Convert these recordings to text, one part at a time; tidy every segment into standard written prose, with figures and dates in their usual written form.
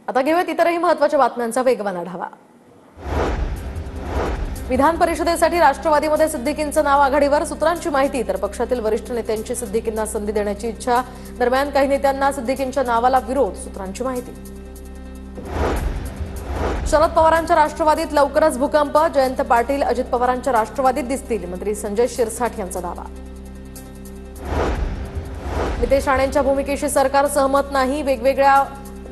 आता घेऊयात इतरही महत्त्वाच्या बातम्यांचा वेगवान आढावा। विधान परिषदेसाठी राष्ट्रवादीमध्ये सिद्दीकींचं नाव आघाडीवर, सूत्रांची माहिती। तर पक्षातील वरिष्ठ नेत्यांची सिद्दीकींना संधी देण्याची इच्छा। दरम्यान काही नेत्यांना सिद्दीकींच्या नावाला विरोध, सूत्रांची माहिती। शरद पवारांच्या राष्ट्रवादीत लवकरच भूकंप, जयंत पाटील अजित पवारांच्या राष्ट्रवादीत दिसतील, मंत्री संजय शिरसाट यांचा दावा। नितेश राणेंच्या भूमिकेशी सरकार सहमत नाही, वेगवेगळ्या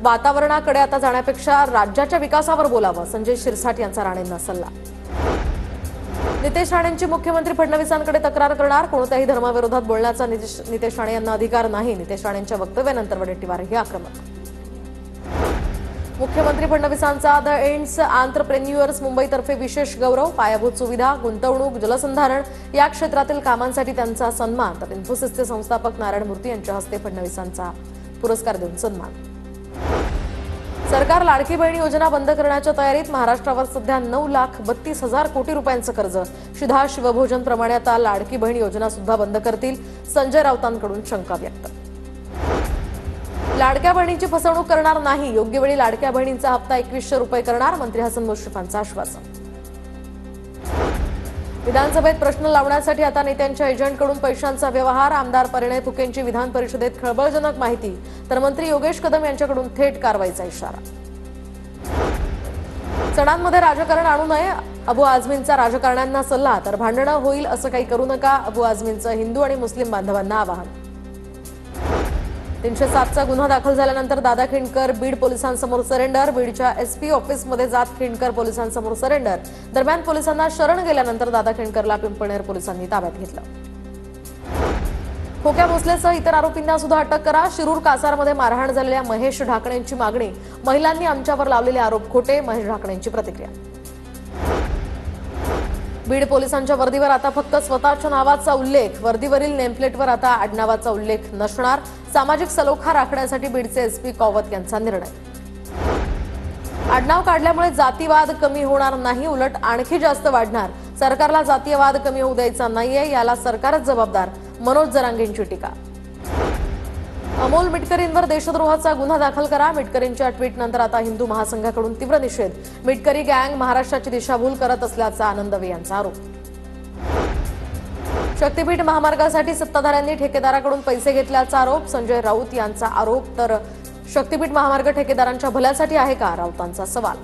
वातावरणाकडे आता जाण्यापेक्षा राज्याच्या विकासावर बोलावं, संजय शिरसाट यांचा राणेंना सल्ला। नितेश राणेंची मुख्यमंत्री फडणवीसांकडे तक्रार करणार, कोणत्याही धर्माविरोधात बोलण्याचा नितेश राणे यांना अधिकार नाही, नितेश राणेंच्या वक्तव्यानंतर वडेट्टीवारही आक्रमक। मुख्यमंत्री फडणवीसांचा द एंड्स आंत्रप्रेन्युअर्स मुंबईतर्फे विशेष गौरव, पायाभूत सुविधा, गुंतवणूक, जलसंधारण या क्षेत्रातील कामांसाठी त्यांचा सन्मान। तर इन्फोसिसचे संस्थापक नारायण मूर्ती यांच्या हस्ते फडणवीसांचा पुरस्कार देऊन सन्मान। सरकार लाडकी बहीण योजना बंद करण्याच्या तयारीत, महाराष्ट्रावर सध्या 9,32,000 कोटी रुपयांचं कर्ज। शिधा शिवभोजन प्रमाणे आता लाडकी बहीण योजना सुद्धा बंद करतील, संजय राऊतांकडून शंका व्यक्त। लाडक्या बहिणींची फसवणूक करणार नाही, योग्य वेळी लाडक्या बहिणींचा हप्ता 2100 रुपये करणार, मंत्री हसन मुश्रीफांचं आश्वासन। विधानसभेत प्रश्न लावण्यासाठी आता नेत्यांच्या एजंटकडून पैशांचा व्यवहार, आमदार परिणय फुकेंची विधान परिषदेत खळबळजनक माहिती। तर मंत्री योगेश कदम यांच्याकडून थेट कारवाईचा इशारा। सणांमध्ये राजकारण आणू नये, अबू आझमींचा राजकारण्यांना सल्ला। तर भांडणं होईल असं काही करू नका, अबू आझमींचं हिंदू आणि मुस्लिम बांधवांना आवाहन। 307चा गुन्हा दाखल झाल्यानंतर दादा खिंडकर बीड पोलिसांसमोर सरेंडर, बीडच्या एसपी ऑफिसमध्ये जात खिंडकर पोलिसांसमोर सरेंडर। दरम्यान पोलिसांना शरण गेल्यानंतर दादा खिंडकरला पिंपळनेर पोलिसांनी ताब्यात घेतलं। खोक्या भोसलेसह इतर आरोपींना सुद्धा अटक करा, शिरूर कासारमध्ये मारहाण झालेल्या महेश ढाकणेंची मागणी, महिलांनी आमच्यावर लावलेले आरोप खोटे, महेश ढाकणेंची प्रतिक्रिया। बीड पोलिसांच्या वर्दीवर आता फक्त स्वतःच्या नावाचा उल्लेख, वर्दीवरील नेमप्लेटवर आता आडनावाचा उल्लेख नसणार, सामाजिक सलोखा राखण्यासाठी बीडचे एसपी कौवत यांचा निर्णय। आडनाव काढल्यामुळे जातीवाद कमी होणार नाही, उलट आणखी जास्त वाढणार, सरकारला जातीयवाद कमी होऊ द्यायचा नाहीये, याला सरकारच जबाबदार, मनोज जरांगेंची टीका। अमोल मिटकरींवर देशद्रोहाचा गुन्हा दाखल करा, मिटकरींच्या ट्विटनंतर आता हिंदू महासंघाकडून तीव्र निषेध, मिटकरी गँग महाराष्ट्राची दिशाभूल करत असल्याचा आनंदवे यांचा आरोप। शक्तीपीठ महामार्गासाठी सत्ताधाऱ्यांनी ठेकेदाराकडून पैसे घेतल्याचा आरोप, संजय राऊत यांचा आरोप। तर शक्तीपीठ महामार्ग ठेकेदारांच्या भल्यासाठी आहे का, राऊतांचा सवाल।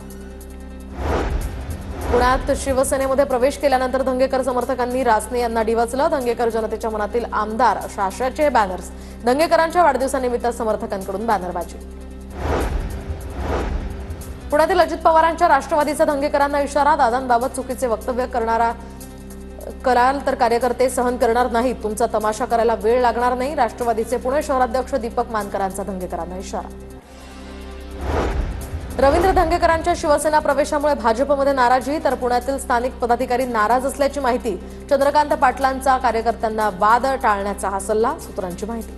पुण्यात शिवसेनेमध्ये प्रवेश केल्यानंतर धंगेकर समर्थकांनी रासने यांना डिवचलं, धंगेकर जनतेच्या मनातील आमदार अशा आशयाचे बॅनर्स, धंगेकरांच्या वाढदिवसानिमित्त समर्थकांकडून बॅनरबाजी। पुण्यातील अजित पवारांच्या राष्ट्रवादीचा धंगेकरांना इशारा, दादांबाबत चुकीचे वक्तव्य कराल तर कार्यकर्ते सहन करणार नाहीत, तुमचा तमाशा करायला वेळ लागणार नाही, राष्ट्रवादीचे पुणे शहराध्यक्ष दीपक मानकरांचा धंगेकरांना इशारा। रवींद्र धंगेकरांच्या शिवसेना प्रवेशामुळे भाजपमध्ये नाराजी, तर पुण्यातील स्थानिक पदाधिकारी नाराज असल्याची माहिती, चंद्रकांत पाटलांचा कार्यकर्त्यांना वाद टाळण्याचा हा सल्ला, सूत्रांची माहिती।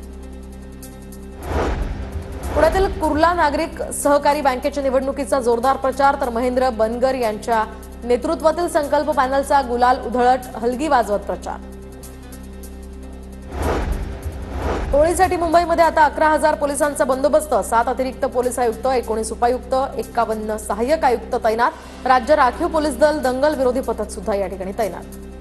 पुण्यातील कुर्ला नागरिक सहकारी बँकेच्या निवडणुकीचा जोरदार प्रचार, तर महेंद्र बनगर यांच्या नेतृत्वातील संकल्प पॅनलचा गुलाल उधळत हलगी वाजवत प्रचार। होळीसाठी मुंबईमध्ये आता 11,000 पोलिसांचा बंदोबस्त, 7 अतिरिक्त पोलीस आयुक्त, 19 उपायुक्त, 51 सहाय्यक आयुक्त तैनात, राज्य राखीव पोलीस दल, दंगल विरोधी पथक सुद्धा या ठिकाणी तैनात।